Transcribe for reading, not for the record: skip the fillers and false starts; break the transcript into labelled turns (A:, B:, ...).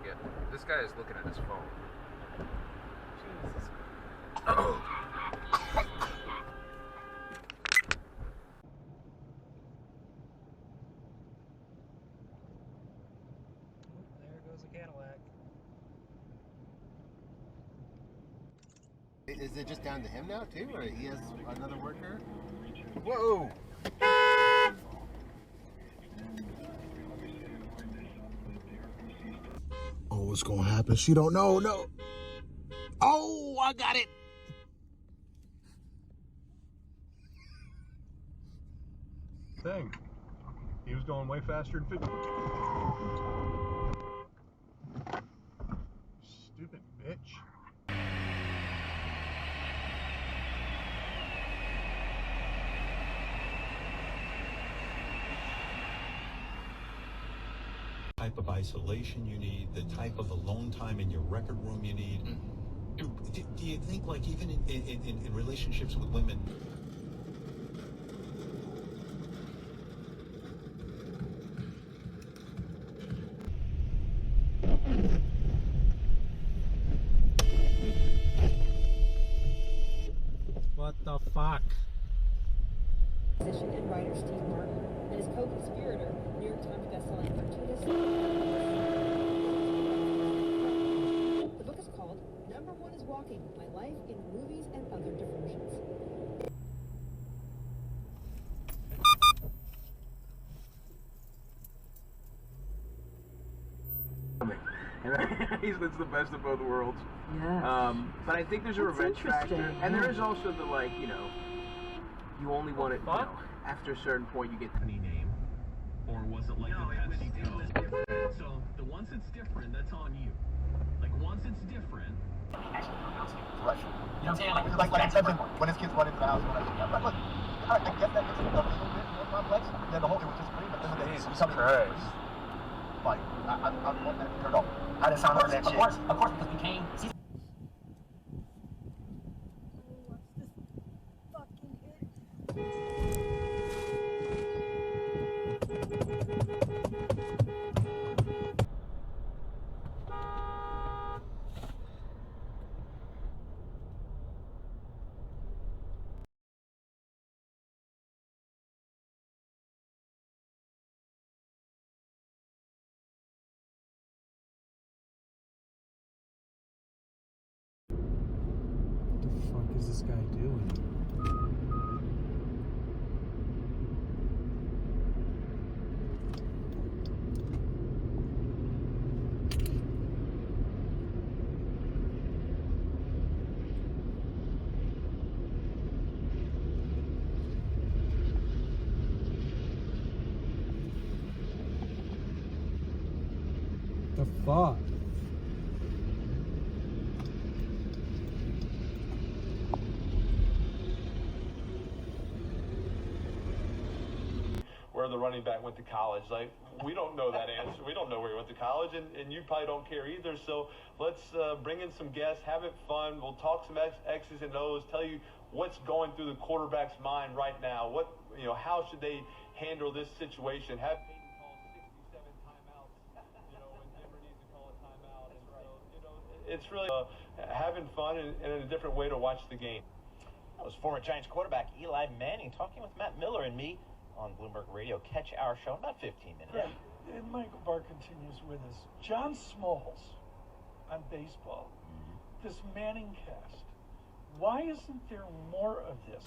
A: get. This guy is looking at his phone.
B: Jesus.
A: Oh.
B: There goes a Cadillac.
C: Is it just down to him now too, or he has another worker?
A: Whoa!
D: Oh, what's gonna happen? She don't know. No. Oh, I got it.
E: Thing. He was going way faster than 50. Stupid bitch.
F: Type of isolation you need, the type of alone time in your record room you need. Do you think, like, even in relationships with women?
B: What the fuck?
G: Musician and writer Steve Martin and his co-conspirator, New York Times bestselling cartoonist. The book is called Number One is Walking: My Life in Movies and Other Diversions.
A: It's the best of both worlds.
G: Yeah.
A: But I think there's a revenge factor, and there is also the, like, you know, you only want it, you know, after a certain point you get any name.
H: Or was it like the Pepsi deal? So the once it's different, that's on you. Like once it's different.
I: Right. You know what I'm saying? Like I said, when his kids run into the house, whatever. Yeah, but look, I guess that gets a little bit more complex. Then the whole thing was just great, but then the day is becoming like I want that turned off. How does it sound on that shit? Of course, because we came.
B: What the fuck is this guy doing? The fuck?
E: Where the running back went to college. Like, we don't know that answer. We don't know where he went to college, and you probably don't care either. So let's bring in some guests, have it fun. We'll talk some X's and O's, tell you what's going through the quarterback's mind right now. What, you know, how should they handle this situation? Have Peyton call 67 timeouts, you know, when Denver needs to call a timeout. And so, you know, it's really having fun and in a different way to watch the game.
J: That was former Giants quarterback Eli Manning talking with Matt Miller and me on Bloomberg Radio. Catch our show in about 15 minutes.
K: Yeah, and Michael Barr continues with us. John Smalls on baseball. This Manning cast. Why isn't there more of this?